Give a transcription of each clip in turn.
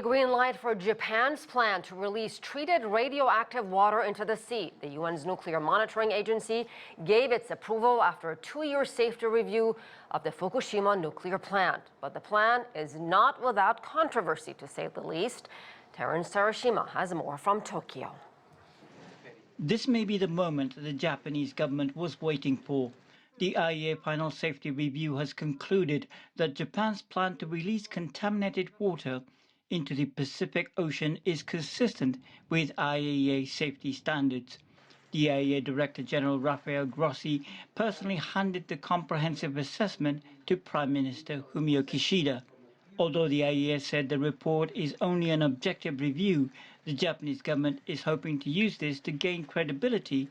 green light for Japan's plan to release treated radioactive water into the sea. The UN's nuclear monitoring agency gave its approval after a 2-year safety review of the Fukushima nuclear plant. But the plan is not without controversy, to say the least. Terence Terashima has more from Tokyo. This may be the moment the Japanese government was waiting for. The IAEA final safety review has concluded that Japan's plan to release contaminated water into the Pacific Ocean is consistent with IAEA safety standards. The IAEA Director General Rafael Grossi personally handed the comprehensive assessment to Prime Minister Fumio Kishida. Although the IAEA said the report is only an objective review, the Japanese government is hoping to use this to gain credibility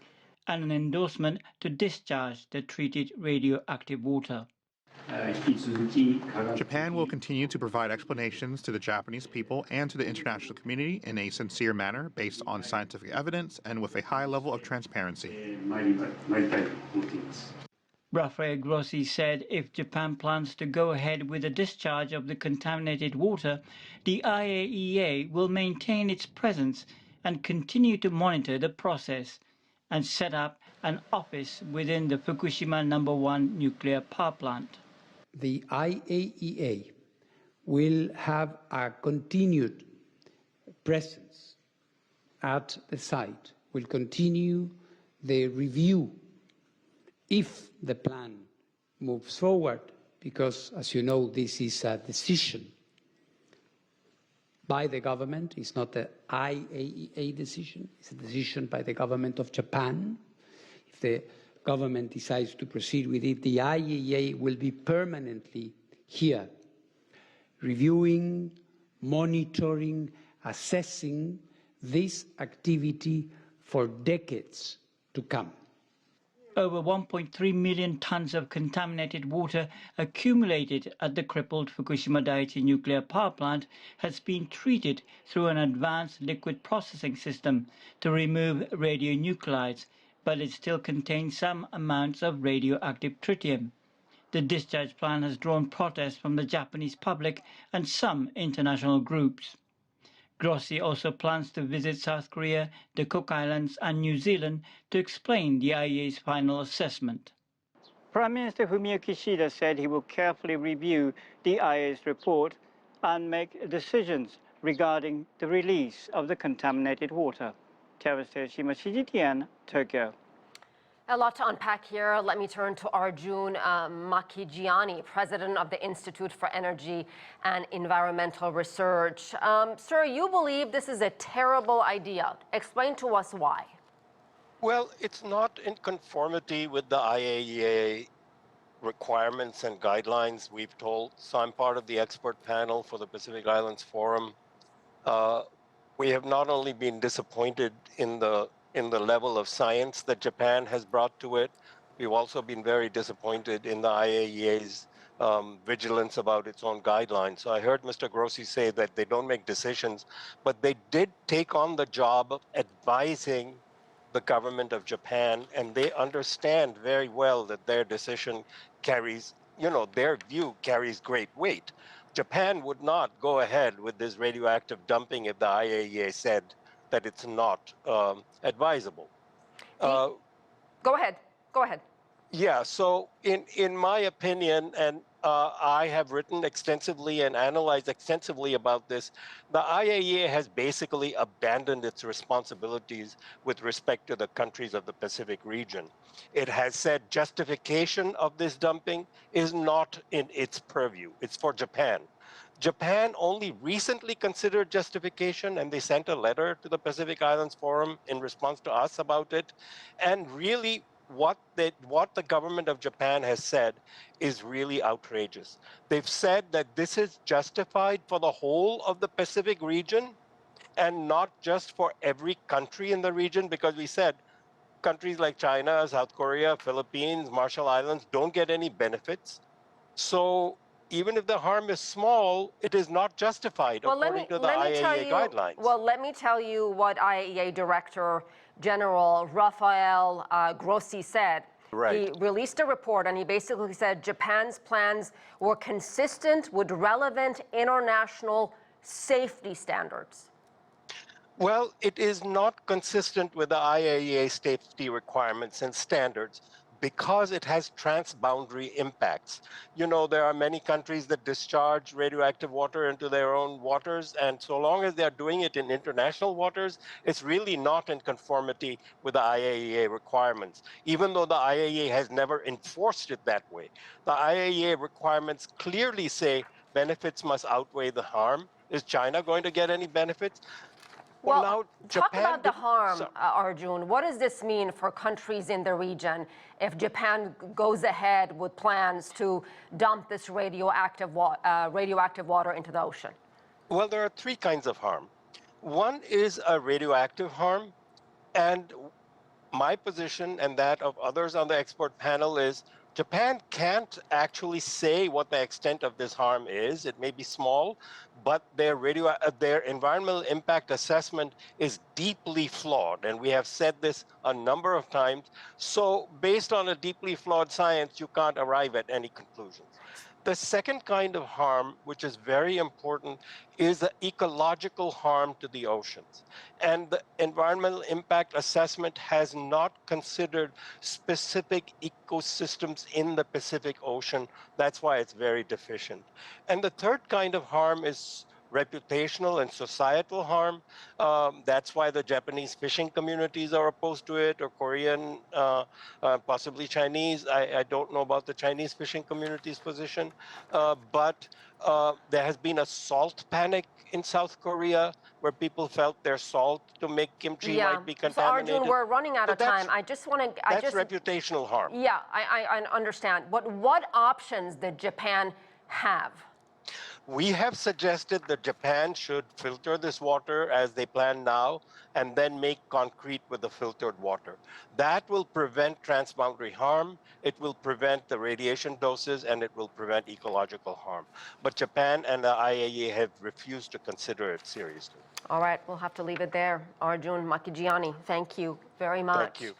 and an endorsement to discharge the treated radioactive water. Japan will continue to provide explanations to the Japanese people and to the international community in a sincere manner based on scientific evidence and with a high level of transparency. Rafael Grossi said if Japan plans to go ahead with the discharge of the contaminated water, the IAEA will maintain its presence and continue to monitor the process and set up an office within the Fukushima No. 1 nuclear power plant. The IAEA will have a continued presence at the site, will continue the review if the plan moves forward, because, as you know, this is a decision by the government. It's not the IAEA decision, it's a decision by the government of Japan. If the government decides to proceed with it, the IAEA will be permanently here, reviewing, monitoring, assessing this activity for decades to come. Over 1.3 million tons of contaminated water accumulated at the crippled Fukushima Daiichi nuclear power plant has been treated through an advanced liquid processing system to remove radionuclides, but it still contains some amounts of radioactive tritium. The discharge plan has drawn protests from the Japanese public and some international groups. Grossi also plans to visit South Korea, the Cook Islands and New Zealand to explain the IAEA's final assessment. Prime Minister Fumio Kishida said he will carefully review the IAEA's report and make decisions regarding the release of the contaminated water. Terence Terashima, CGTN, Tokyo. A lot to unpack here. Let me turn to Arjun Makhijani, president of the Institute for Energy and Environmental Research. Sir, you believe this is a terrible idea. Explain to us why. Well, it's not in conformity with the IAEA requirements and guidelines, we've told. So I'm part of the expert panel for the Pacific Islands Forum. We have not only been disappointed in the level of science that Japan has brought to it, we've also been very disappointed in the IAEA's vigilance about its own guidelines. So I heard Mr. Grossi say that they don't make decisions, but they did take on the job of advising the government of Japan, and they understand very well that their decision carries, their view carries great weight. Japan would not go ahead with this radioactive dumping if the IAEA said that it's not advisable. Go ahead. Yeah, so in my opinion, and I have written extensively and analyzed extensively about this, the IAEA has basically abandoned its responsibilities with respect to the countries of the Pacific region. It has said justification of this dumping is not in its purview. It's for Japan. Japan only recently considered justification, and they sent a letter to the Pacific Islands Forum in response to us about it. And really, what the government of Japan has said is really outrageous. They've said that this is justified for the whole of the Pacific region and not just for every country in the region, because we said countries like China, South Korea, Philippines, Marshall Islands don't get any benefits. So even if the harm is small, it is not justified according to the IAEA guidelines. Well, let me tell you what IAEA Director General Rafael Grossi said. Right. He released a report and he basically said Japan's plans were consistent with relevant international safety standards? Well, it is not consistent with the IAEA safety requirements and standards because it has transboundary impacts. You know, there are many countries that discharge radioactive water into their own waters, and so long as they're doing it in international waters, it's really not in conformity with the IAEA requirements, even though the IAEA has never enforced it that way. The IAEA requirements clearly say benefits must outweigh the harm. Is China going to get any benefits? Well, Now, talk Japan about the harm, so- Arjun. What does this mean for countries in the region if Japan goes ahead with plans to dump this radioactive water into the ocean? Well, there are three kinds of harm. One is a radioactive harm, and my position and that of others on the expert panel is Japan can't actually say what the extent of this harm is. It may be small, but their environmental impact assessment is deeply flawed, and we have said this a number of times. So based on a deeply flawed science, you can't arrive at any conclusions. The second kind of harm, which is very important, is the ecological harm to the oceans. And the environmental impact assessment has not considered specific ecosystems in the Pacific Ocean. That's why it's very deficient. And the third kind of harm is reputational and societal harm. That's why the Japanese fishing communities are opposed to it, or Korean, possibly Chinese. I don't know about the Chinese fishing community's position, but there has been a salt panic in South Korea where people felt their salt to make kimchi might be So contaminated. Arjun, we're running out of time. I just want to. That's reputational harm. Yeah, I understand. But what options did Japan have? We have suggested that Japan should filter this water as they plan now and then make concrete with the filtered water. That will prevent transboundary harm, it will prevent the radiation doses, and it will prevent ecological harm. But Japan and the IAEA have refused to consider it seriously. All right, we'll have to leave it there. Arjun Makhijani, thank you very much. Thank you.